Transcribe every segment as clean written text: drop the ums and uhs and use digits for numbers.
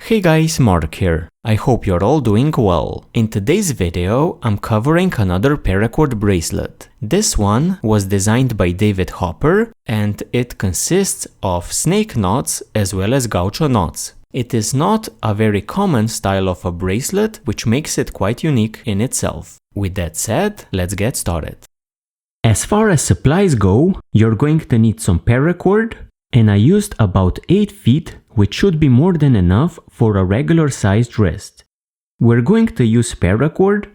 Hey guys, Mark here. I hope you're all doing well. In today's video, I'm covering another Paracord bracelet. This one was designed by David Hopper and it consists of snake knots as well as Gaucho knots. It is not a very common style of a bracelet, which makes it quite unique in itself. With that said, let's get started. As far as supplies go, you're going to need some paracord, and I used about 8 feet, which should be more than enough for a regular sized wrist. We're going to use paracord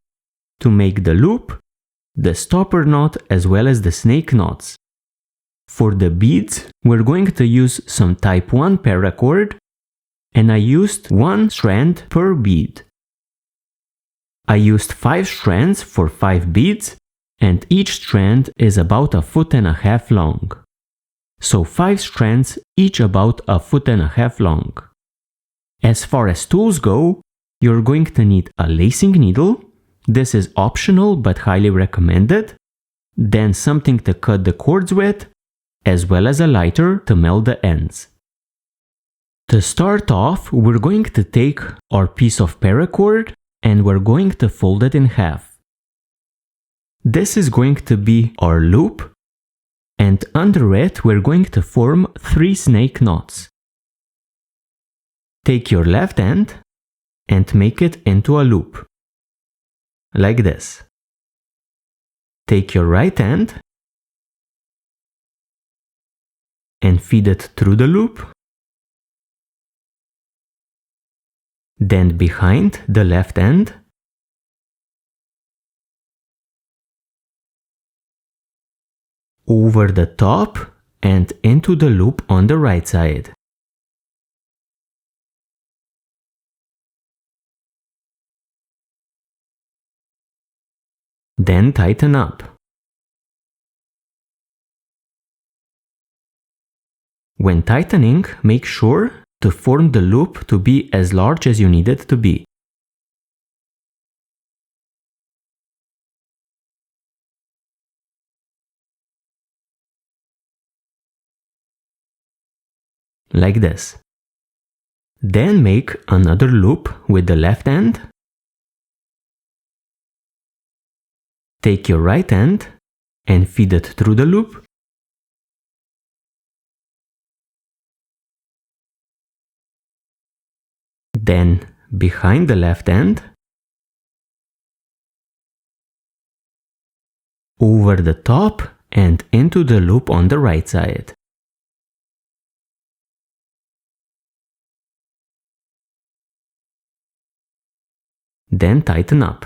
to make the loop, the stopper knot as well as the snake knots. For the beads, we're going to use some type 1 paracord, and I used 1 strand per bead. I used 5 strands for 5 beads, and each strand is about 1.5 feet long. So 5 strands, each about 1.5 feet long. As far as tools go, you're going to need a lacing needle. This is optional but highly recommended. Then something to cut the cords with, as well as a lighter to melt the ends. To start off, we're going to take our piece of paracord and we're going to fold it in half. This is going to be our loop, and under it we're going to form 3 snake knots. Take your left end and make it into a loop, like this. Take your right end and feed it through the loop, then behind the left end, over the top and into the loop on the right side. Then tighten up. When tightening, make sure to form the loop to be as large as you need it to be. Like this. Then make another loop with the left end. Take your right end and feed it through the loop. Then behind the left end, over the top and into the loop on the right side. Then tighten up.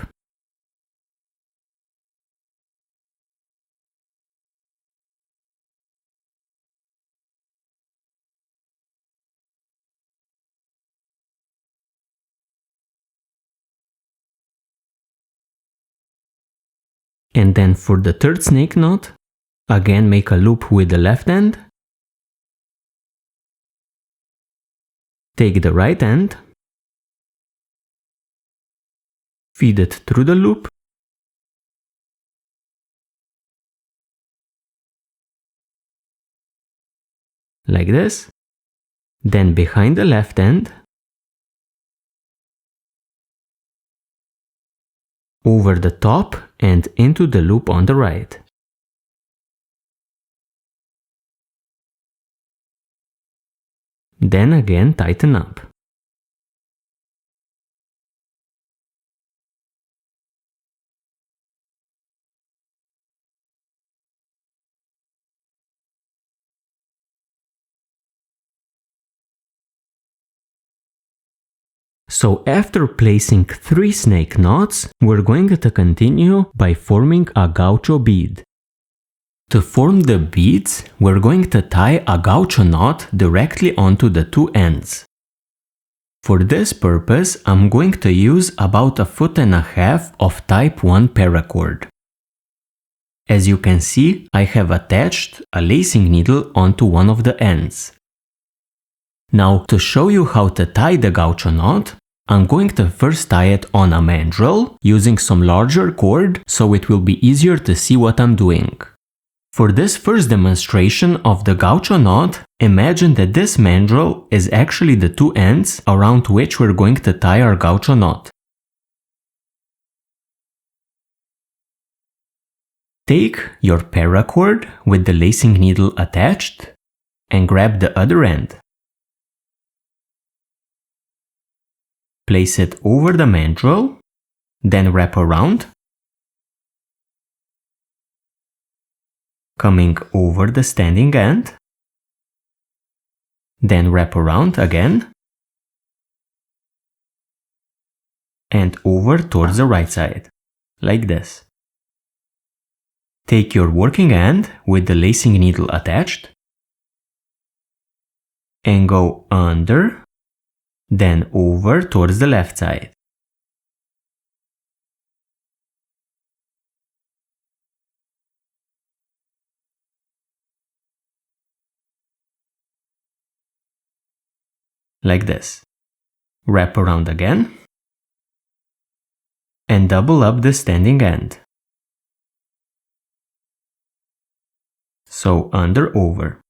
And then for the third snake knot, again make a loop with the left end. Take the right end. Feed it through the loop. Like this. Then behind the left end, over the top and into the loop on the right. Then again tighten up. So after placing 3 snake knots, we're going to continue by forming a Gaucho bead. To form the beads, we're going to tie a Gaucho knot directly onto the 2 ends. For this purpose, I'm going to use about 1.5 feet of type 1 paracord. As you can see, I have attached a lacing needle onto one of the ends. Now, to show you how to tie the Gaucho knot, I'm going to first tie it on a mandrel using some larger cord so it will be easier to see what I'm doing. For this first demonstration of the Gaucho knot, imagine that this mandrel is actually the two ends around which we're going to tie our Gaucho knot. Take your paracord with the lacing needle attached and grab the other end. Place it over the mandrel, then wrap around, coming over the standing end, then wrap around again, and over towards the right side, like this. Take your working end with the lacing needle attached and go under, then over towards the left side. Like this. Wrap around again and double up the standing end. So under, over.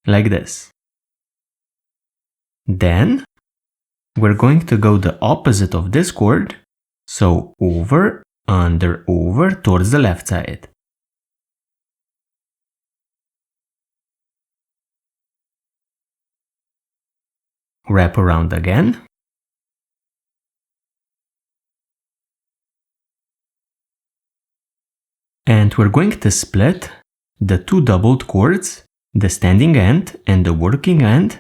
Like this. Then we're going to go the opposite of this cord, so over, under, over towards the left side. Wrap around again. And we're going to split the two doubled cords, the standing end and the working end,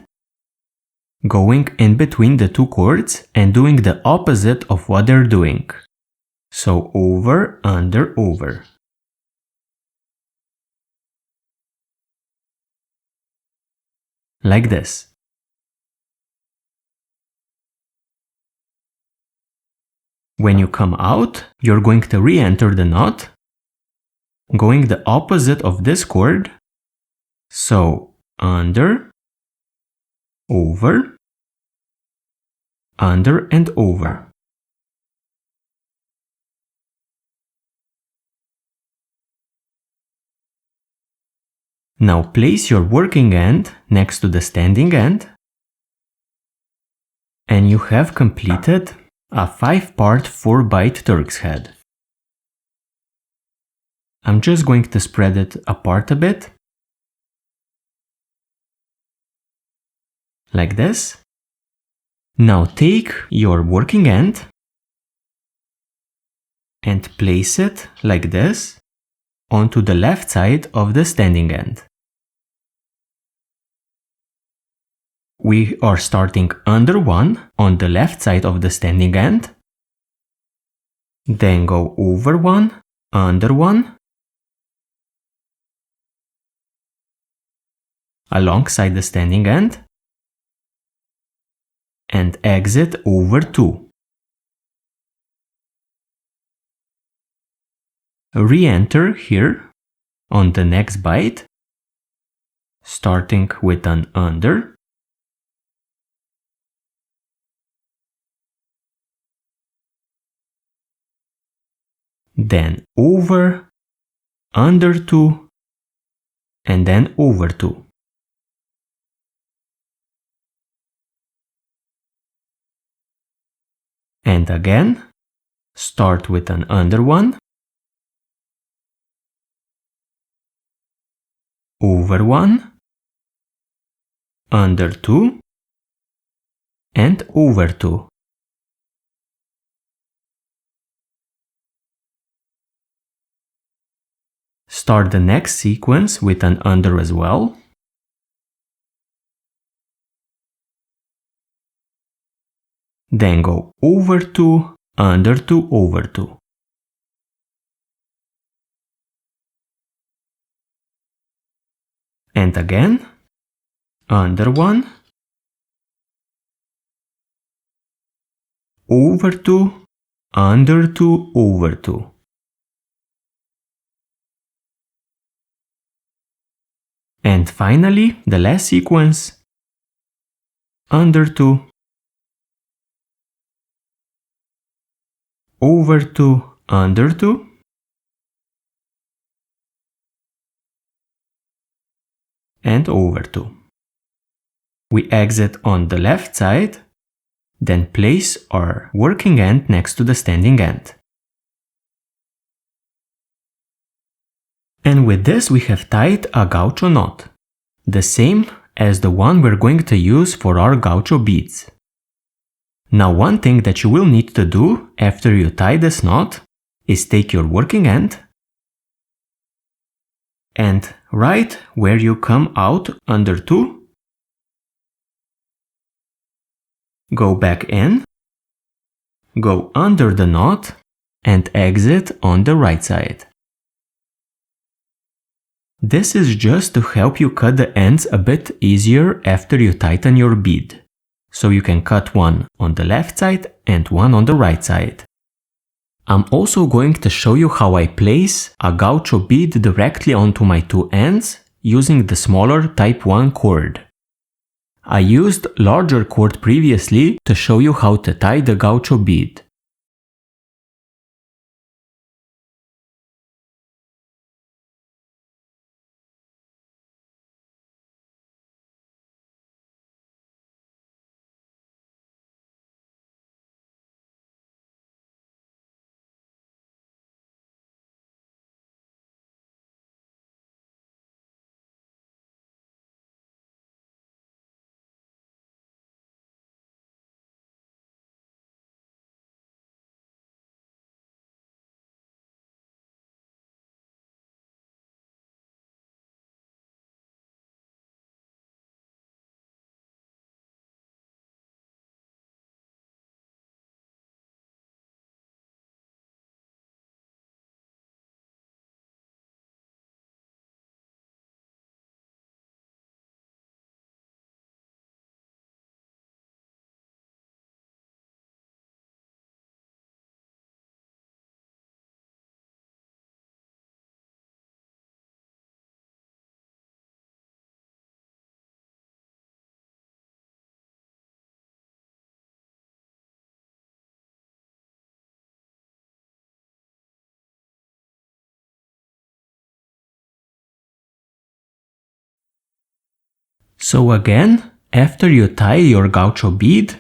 going in between the two cords and doing the opposite of what they're doing. So over, under, over. Like this. When you come out, you're going to re-enter the knot, going the opposite of this cord, so under, over, under and over. Now place your working end next to the standing end, and you have completed a 5-part 4-bite Turk's head. I'm just going to spread it apart a bit, like this. Now take your working end and place it like this onto the left side of the standing end. We are starting under one on the left side of the standing end, then go over one, under one, alongside the standing end, and exit over two. Re-enter here on the next bite, starting with an under, then over, under two, and then over two. And again, start with an under one, over one, under two, and over two. Start the next sequence with an under as well. Then go over two, under two, over two. And again, under one, over two, under two, over two. And finally, the last sequence, under two, over two, under two, and over 2. We exit on the left side, then place our working end next to the standing end. And with this we have tied a gaucho knot, the same as the one we're going to use for our gaucho beads. Now one thing that you will need to do after you tie this knot is take your working end and right where you come out under 2, go back in, go under the knot and exit on the right side. This is just to help you cut the ends a bit easier after you tighten your bead. So you can cut one on the left side and one on the right side. I'm also going to show you how I place a gaucho bead directly onto my 2 ends using the smaller type 1 cord. I used larger cord previously to show you how to tie the gaucho bead. So again, after you tie your gaucho bead,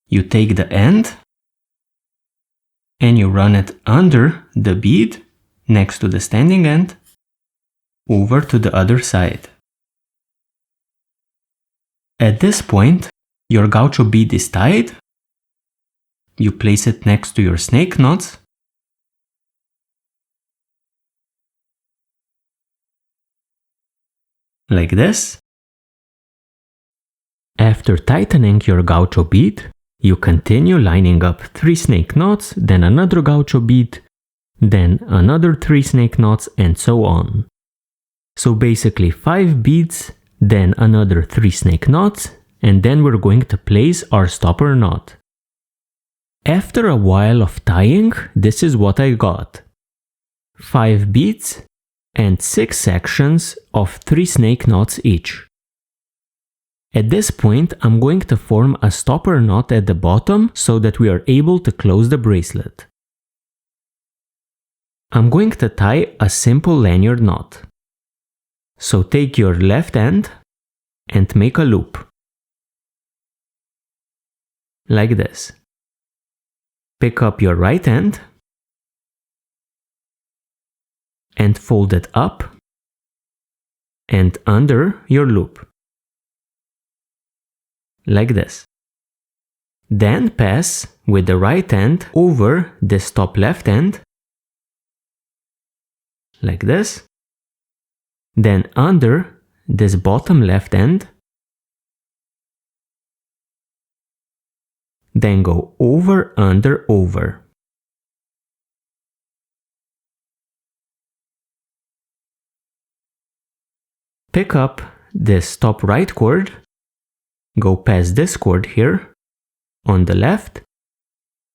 you take the end and you run it under the bead next to the standing end over to the other side. At this point, your gaucho bead is tied. You place it next to your snake knots. Like this. After tightening your gaucho bead, you continue lining up 3 snake knots, then another gaucho bead, then another 3 snake knots, and so on. So basically 5 beads, then another 3 snake knots, and then we're going to place our stopper knot. After a while of tying, this is what I got. 5 beads and 6 sections of 3 snake knots each. At this point, I'm going to form a stopper knot at the bottom so that we are able to close the bracelet. I'm going to tie a simple lanyard knot. So take your left end and make a loop. Like this. Pick up your right end and fold it up and under your loop. Like this. Then pass with the right end over this top left end, like this. Then under this bottom left end, then go over, under, over. Pick up this top right cord, go past this cord here, on the left,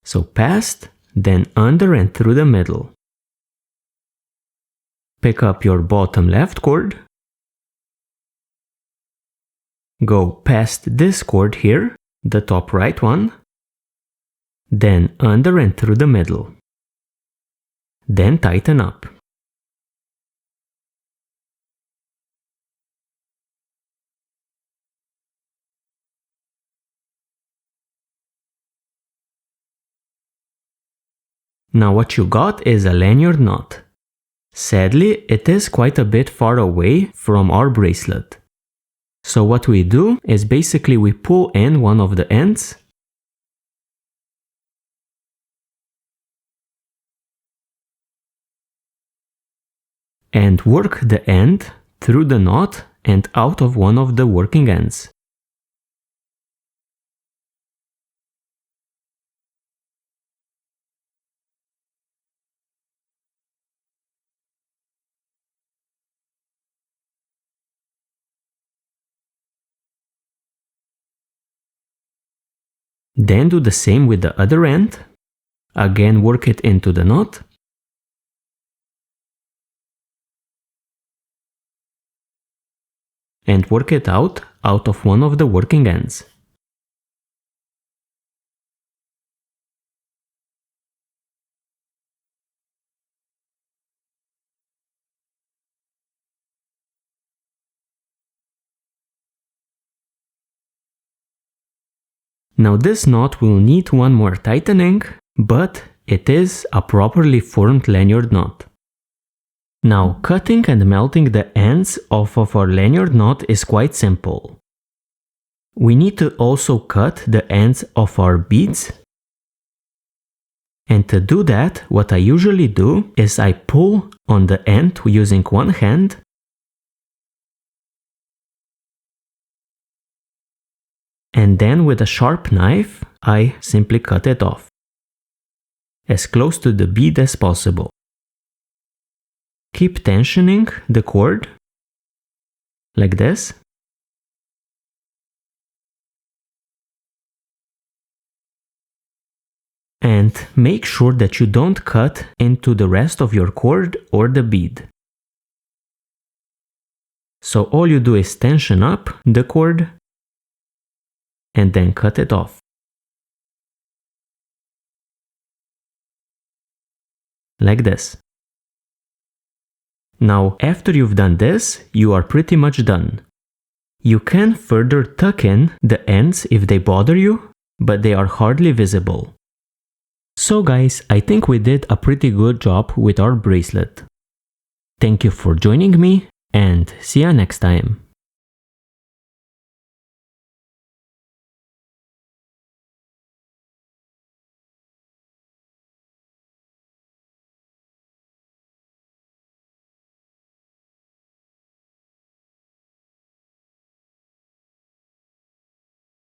so past, then under and through the middle. Pick up your bottom left cord, go past this cord here, the top right one, then under and through the middle. Then tighten up. Now what you got is a lanyard knot. Sadly, it is quite a bit far away from our bracelet. So what we do is basically we pull in one of the ends and work the end through the knot and out of one of the working ends. Then do the same with the other end. Again, work it into the knot. And work it out of one of the working ends. Now this knot will need one more tightening, but it is a properly formed lanyard knot. Now cutting and melting the ends off of our lanyard knot is quite simple. We need to also cut the ends of our beads. And to do that, what I usually do is I pull on the end using one hand and then with a sharp knife, I simply cut it off, as close to the bead as possible. Keep tensioning the cord, like this. And make sure that you don't cut into the rest of your cord or the bead. So all you do is tension up the cord and then cut it off. Like this. Now, after you've done this, you are pretty much done. You can further tuck in the ends if they bother you, but they are hardly visible. So guys, I think we did a pretty good job with our bracelet. Thank you for joining me, and see ya next time.